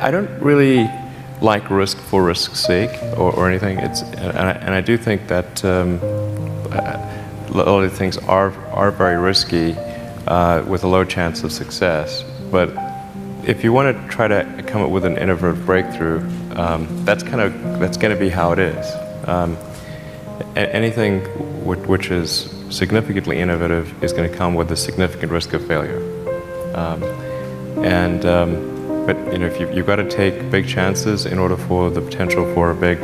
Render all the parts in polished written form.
I don't really like risk for risk's sake or anything. And I do think that a lot of things are very risky with a low chance of success. But if you want to try to come up with an innovative breakthrough, that's going to be how it is. Anything which is significantly innovative is going to come with a significant risk of failure. But if you've got to take big chances in order for the potential for a big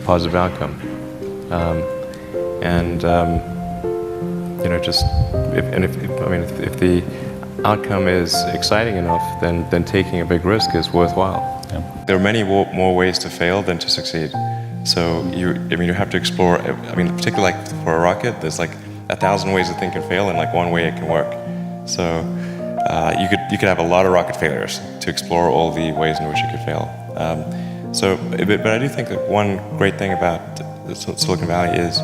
positive outcome. If the outcome is exciting enough, then taking a big risk is worthwhile. Yeah. There are many more ways to fail than to succeed. So you have to explore. Particularly like for a rocket, there's like 1,000 ways a thing can fail, and like one way it can work. So you could have a lot of rocket failures to explore all the ways in which it could fail. But I do think that one great thing about Silicon Valley is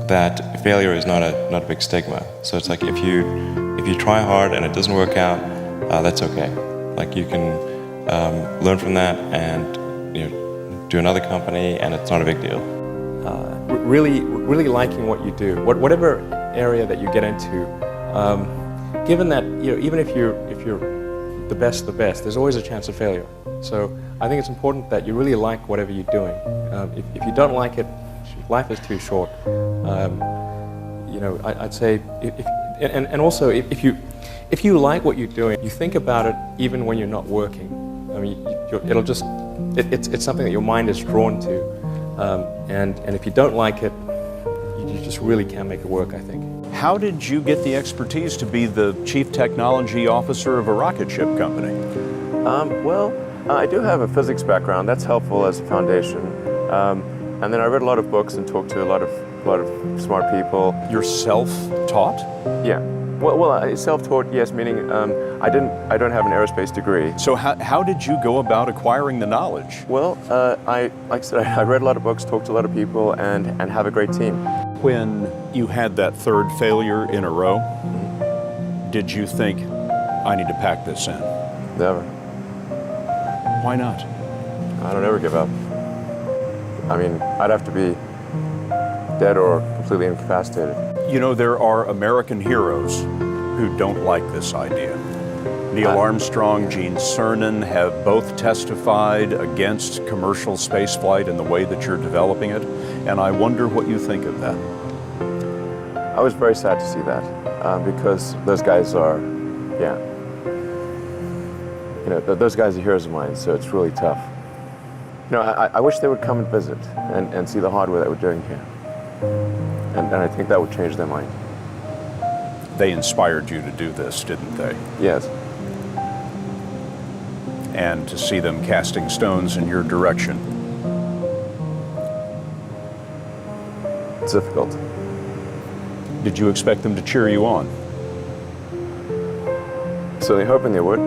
that failure is not a big stigma. So it's like if you try hard and it doesn't work out, that's okay. Like you can learn from that and do another company, and it's not a big deal. Really liking what you do, whatever area that you get into. Given that even if you're the best, there's always a chance of failure. So I think it's important that you really like whatever you're doing. If you don't like it, life is too short. I'd say also if you like what you're doing, you think about it even when you're not working. It's something that your mind is drawn to, and if you don't like it, you just really can't make it work, I think. How did you get the expertise to be the Chief Technology Officer of a rocket ship company? I do have a physics background. That's helpful as a foundation. And then I read a lot of books and talked to a lot of smart people. You're self-taught? Yeah. Well, self-taught, yes, meaning I don't have an aerospace degree. So how did you go about acquiring the knowledge? Well, like I said, I read a lot of books, talked to a lot of people, and have a great team. When you had that third failure in a row, did you think, I need to pack this in? Never. Why not? I don't ever give up. I'd have to be dead or completely incapacitated. There are American heroes who don't like this idea. Neil Armstrong, Gene Cernan have both testified against commercial spaceflight in the way that you're developing it, and I wonder what you think of that. I was very sad to see that, because those guys are, those guys are heroes of mine, so it's really tough. I wish they would come and visit and see the hardware that we're doing here. And I think that would change their mind. They inspired you to do this, didn't they? Yes. And to see them casting stones in your direction. It's difficult. Did you expect them to cheer you on? Certainly hoping they would.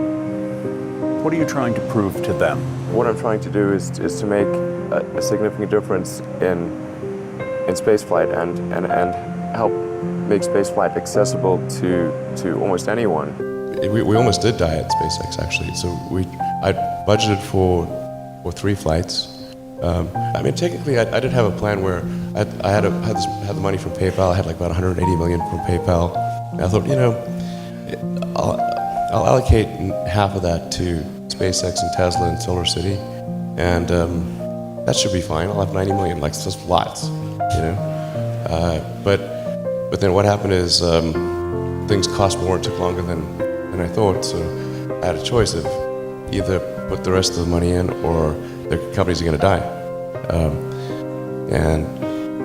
What are you trying to prove to them? What I'm trying to do is to make a significant difference in spaceflight and help make spaceflight accessible to almost anyone. We almost did die at SpaceX, actually. So I budgeted for 3 flights. Technically, I did have a plan where I had the money from PayPal. I had like about 180 million from PayPal. And I thought, I'll allocate half of that to SpaceX and Tesla and Solar City, and that should be fine. I'll have 90 million, like just lots, But then what happened is things cost more and took longer than I thought. So I had a choice of either put the rest of the money in or the companies are going to die. And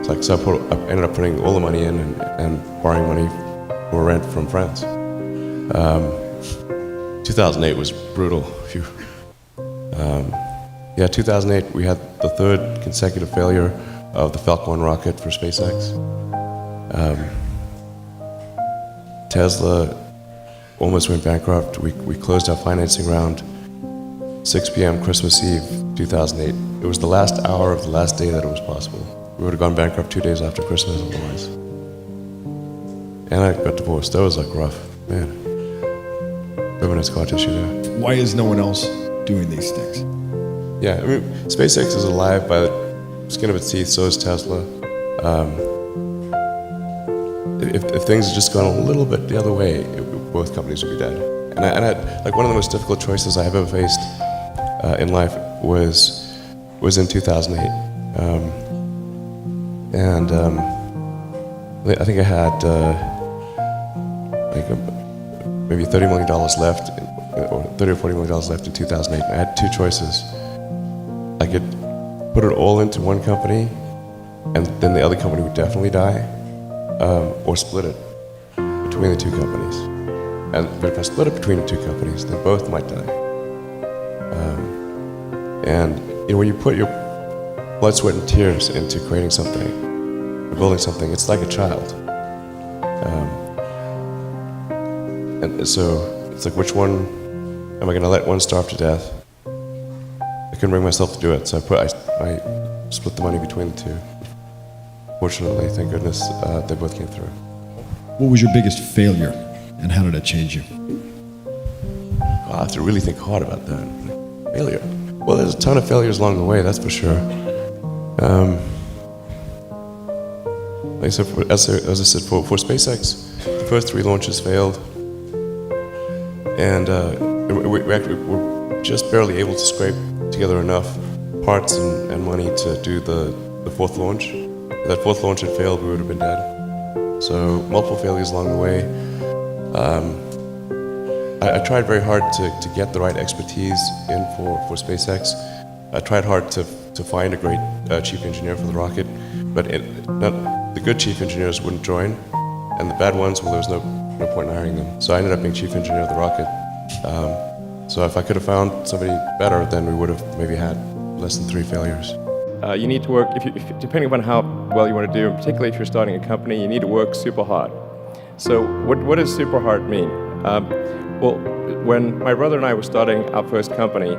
so I ended up putting all the money in and borrowing money for rent from friends. 2008 was brutal. 2008 we had the 3rd consecutive failure of the Falcon 1 rocket for SpaceX. Tesla almost went bankrupt. We closed our financing round 6 p.m. Christmas Eve 2008. It was the last hour of the last day that it was possible. We would have gone bankrupt 2 days after Christmas otherwise. And I got divorced. That was like rough, man. Permanent scar tissue there. Why is no one else doing these things. Yeah, I mean, SpaceX is alive by the skin of its teeth, so is Tesla. If things had just gone a little bit the other way, both companies would be dead. And I had, like, one of the most difficult choices I have ever faced in life was in 2008. I think I had maybe $30 million left, or $30 or $40 million left in 2008. And I had two choices. I could put it all into one company, and then the other company would definitely die, or split it between the two companies. But if I split it between the two companies, then both might die. And when you put your blood, sweat, and tears into creating something, or building something, it's like a child. And so it's like, which one am I going to let one starve to death? I couldn't bring myself to do it, so I split the money between the two. Fortunately, thank goodness, they both came through. What was your biggest failure, and how did it change you? I have to really think hard about that. Failure. Well, there's a ton of failures along the way, that's for sure. Like I said, as I said, for SpaceX, the first 3 launches failed, and we're just barely able to scrape together enough parts and money to do the 4th launch. If that 4th launch had failed, we would have been dead. So multiple failures along the way. I tried very hard to get the right expertise in for SpaceX. I tried hard to find a great chief engineer for the rocket, but the good chief engineers wouldn't join, and the bad ones, well, there was no point in hiring them. So I ended up being chief engineer of the rocket. So if I could have found somebody better, then we would have maybe had less than 3 failures. You need to work, depending upon how well you want to do, and particularly if you're starting a company, you need to work super hard. So what does super hard mean? Well, when my brother and I were starting our first company,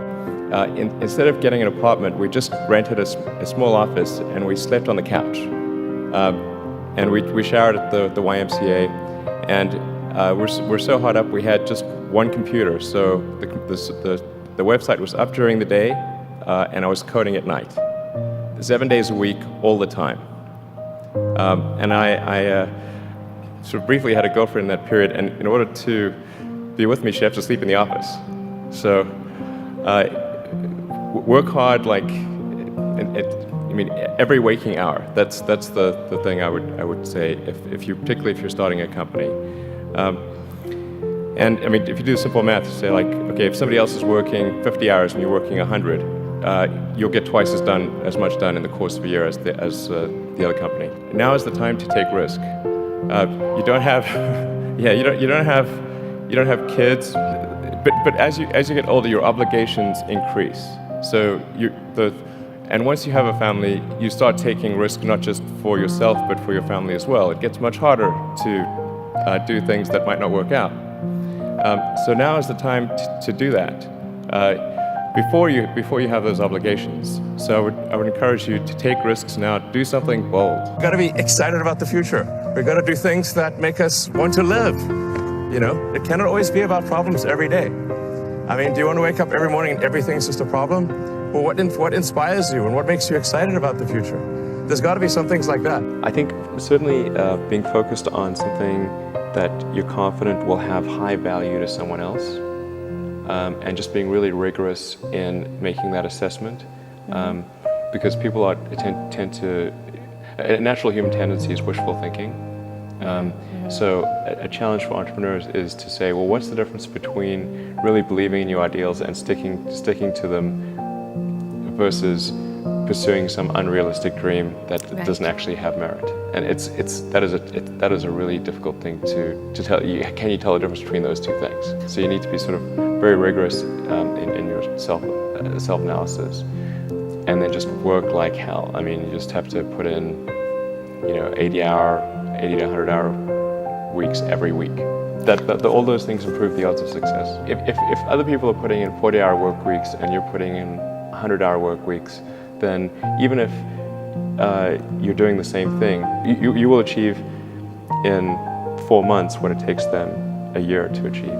instead of getting an apartment, we just rented a small office and we slept on the couch. And we showered at the YMCA, and we're so hot up we had just one computer. So the website was up during the day, and I was coding at night, 7 days a week, all the time. And I sort of briefly had a girlfriend in that period, and in order to be with me, she had to sleep in the office. So work hard, like, every waking hour. That's the thing I would say, particularly if you're starting a company. And I mean, if you do simple math, say like, okay, if somebody else is working 50 hours and you're working 100, you'll get twice as much done in the course of a year as the other company. Now is the time to take risk. You don't have, you don't have kids, but as you get older, your obligations increase. So and once you have a family, you start taking risk not just for yourself, but for your family as well. It gets much harder to do things that might not work out. So now is the time to do that before you have those obligations. So I would encourage you to take risks now. Do something bold. We've got to be excited about the future. We've got to do things that make us want to live. You know, it cannot always be about problems every day. I mean, do you want to wake up every morning and everything's just a problem? Well, what inspires you and what makes you excited about the future? There's got to be some things like that. I think certainly being focused on something that you're confident will have high value to someone else, and just being really rigorous in making that assessment, because people tend to, a natural human tendency is wishful thinking. So a challenge for entrepreneurs is to say, well, what's the difference between really believing in your ideals and sticking to them versus pursuing some unrealistic dream that doesn't actually have merit? And that is a really difficult thing to tell. Can you tell the difference between those two things? So you need to be sort of very rigorous in your self-analysis, and then just work like hell. I mean, you just have to put in 80 to 100 hour weeks every week. All those things improve the odds of success. If other people are putting in 40-hour work weeks and you're putting in 100-hour work weeks, then even if you're doing the same thing, you will achieve in 4 months what it takes them a year to achieve.